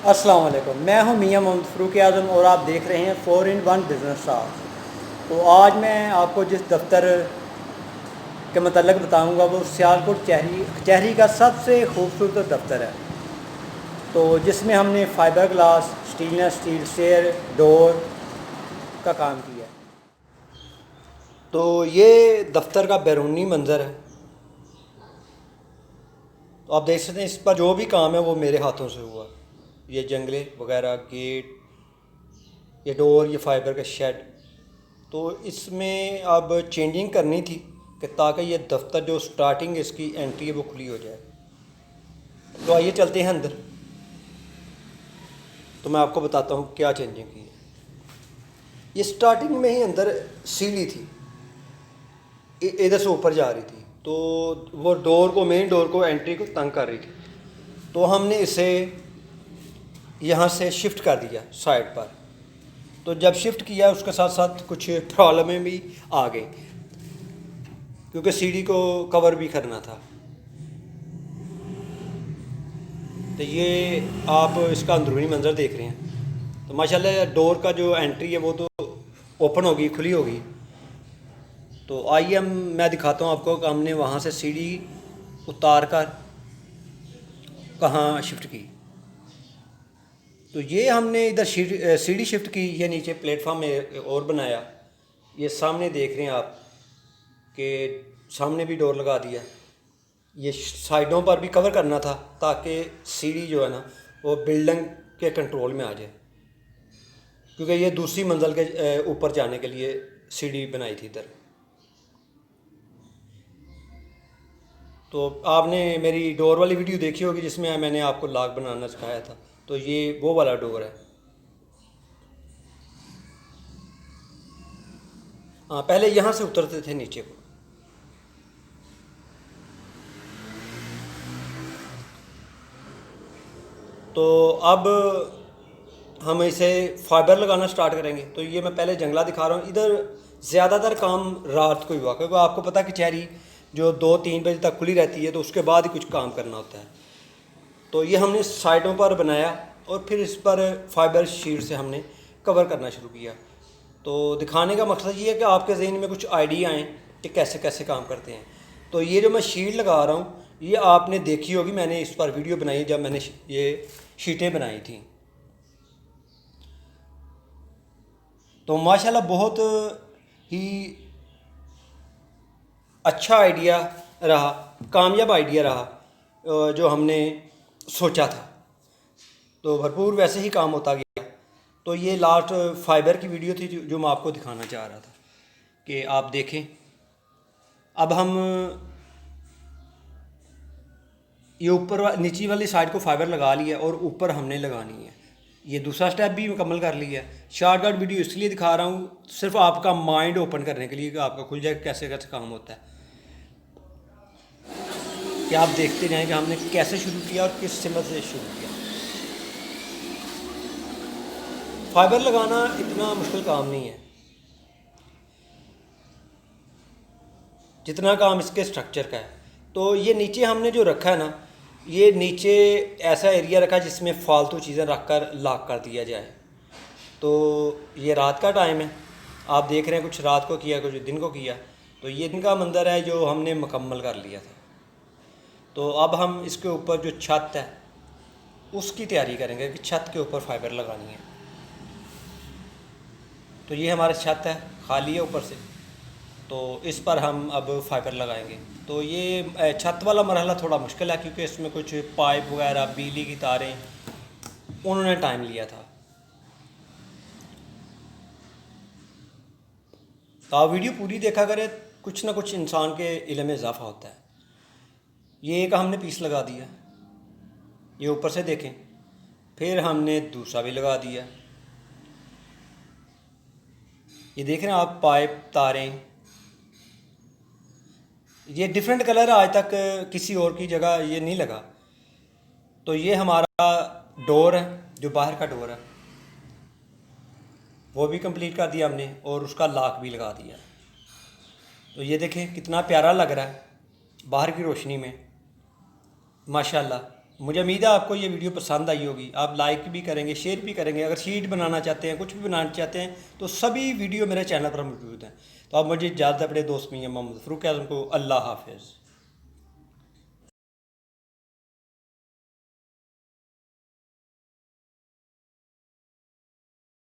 अस्सलाम वालेकुम। मैं हूं मियां मोहम्मद फ़ारूक आज़म और आप देख रहे हैं 4 in 1 बिज़नेस टॉक। तो आज मैं आपको जिस दफ्तर के मतलब बताऊंगा वो सियालकोट कचहरी का सबसे खूबसूरत दफ्तर है। तो जिसमें हमने fibre glass, stainless steel stair door का काम किया है। तो ये दफ्तर का बैरूनी मंज़र है। तो आप देख सकते हैं इस पर जो भी काम है वो मेरे हाथों से हुआ। ये जंगले वगैरह, गेट, ये डोर, ये फाइबर का शेड। तो इसमें अब चेंजिंग करनी थी कि ताकि ये दफ्तर जो स्टार्टिंग इसकी एंट्री है वो खुली हो जाए। तो आइए चलते हैं अंदर। तो मैं आपको बताता हूँ क्या चेंजिंग की है। ये स्टार्टिंग में ही अंदर सीढ़ी थी, इधर से ऊपर जा रही थी, तो वो डोर को, मेन डोर को, एंट्री को तंग कर रही थी। तो हमने इसे यहाँ से शिफ्ट कर दिया साइड पर। तो जब शिफ्ट किया उसके साथ साथ कुछ प्रॉब्लमें भी आ गई, क्योंकि सीढ़ी को कवर भी करना था। तो ये आप इसका अंदरूनी मंज़र देख रहे हैं। तो माशाल्लाह डोर का जो एंट्री है वो तो ओपन होगी, खुली होगी। तो आइए मैं दिखाता हूँ आपको कि हमने वहाँ से सीढ़ी उतार कर कहाँ शिफ्ट की। तो ये हमने इधर सीढ़ी शिफ्ट की, ये नीचे प्लेटफॉर्म में और बनाया। ये सामने देख रहे हैं आप कि सामने भी डोर लगा दिया। ये साइडों पर भी कवर करना था ताकि सीढ़ी जो है ना वो बिल्डिंग के कंट्रोल में आ जाए, क्योंकि ये दूसरी मंजिल के ऊपर जाने के लिए सीढ़ी बनाई थी इधर। तो आपने मेरी डोर वाली वीडियो देखी होगी जिसमें मैंने आपको लॉक बनाना सिखाया था। तो ये वो वाला डोर है। हाँ, पहले यहाँ से उतरते थे नीचे को। तो अब हम इसे फाइबर लगाना स्टार्ट करेंगे। तो ये मैं पहले जंगला दिखा रहा हूँ। इधर ज़्यादातर काम रात को ही हुआ, क्योंकि आपको पता है कचहरी जो 2-3 बजे तक खुली रहती है, तो उसके बाद ही कुछ काम करना होता है। तो ये हमने साइडों पर बनाया और फिर इस पर फाइबर शीट से हमने कवर करना शुरू किया। तो दिखाने का मकसद ये है कि आपके जहन में कुछ आइडिया आएँ कि कैसे कैसे काम करते हैं। तो ये जो मैं शीट लगा रहा हूँ ये आपने देखी होगी, मैंने इस पर वीडियो बनाई जब मैंने ये शीटें बनाई थी। तो माशाल्लाह बहुत ही अच्छा आइडिया रहा, कामयाब आइडिया रहा जो हमने सोचा था। तो भरपूर वैसे ही काम होता गया। तो ये लास्ट फाइबर की वीडियो थी जो मैं आपको दिखाना चाह रहा था कि आप देखें। अब हम ये ऊपर नीचे वाली साइड को फाइबर लगा लिया और ऊपर हमने लगानी है। ये दूसरा स्टेप भी मुकम्मल कर लिया है। शॉर्टकट वीडियो इसलिए दिखा रहा हूँ सिर्फ आपका माइंड ओपन करने के लिए कि आपका खुल जाए कैसे कैसे काम होता है, कि आप देखते जाएं कि हमने कैसे शुरू किया और किस सिमत से शुरू किया। फाइबर लगाना इतना मुश्किल काम नहीं है जितना काम इसके स्ट्रक्चर का है। तो ये नीचे हमने जो रखा है ना, ये नीचे ऐसा एरिया रखा है जिसमें फालतू चीज़ें रख कर लॉक कर दिया जाए। तो ये रात का टाइम है, आप देख रहे हैं कुछ रात को किया कुछ दिन को किया। तो ये दिन का मंज़र है जो हमने मुकम्मल कर लिया था। तो अब हम इसके ऊपर जो छत है उसकी तैयारी करेंगे कि छत के ऊपर फाइबर लगानी है। तो ये हमारा छत है, खाली है ऊपर से, तो इस पर हम अब फाइबर लगाएंगे। तो ये छत वाला मरहला थोड़ा मुश्किल है क्योंकि इसमें कुछ पाइप वगैरह, बिजली की तारें, उन्होंने टाइम लिया था। तो आप वीडियो पूरी देखा करें, कुछ ना कुछ इंसान के इल्म में इजाफा होता है। ये एक हमने पीस लगा दिया, ये ऊपर से देखें। फिर हमने दूसरा भी लगा दिया, ये देख रहे हैं आप, पाइप, तारें। ये डिफरेंट कलर आज तक किसी और की जगह ये नहीं लगा। तो ये हमारा डोर है, जो बाहर का डोर है वो भी कंप्लीट कर दिया हमने और उसका लॉक भी लगा दिया। तो ये देखें कितना प्यारा लग रहा है बाहर की रोशनी में, माशाल्लाह। मुझे उम्मीद है आपको ये वीडियो पसंद आई होगी, आप लाइक भी करेंगे, शेयर भी करेंगे। अगर शीट बनाना चाहते हैं, कुछ भी बनाना चाहते हैं, तो सभी वीडियो मेरे चैनल पर मौजूद हैं। तो आप मुझे इजाज़त, अपने दोस्त मियां मोहम्मद फ़ारूक आज़म को अल्लाह हाफ़िज़।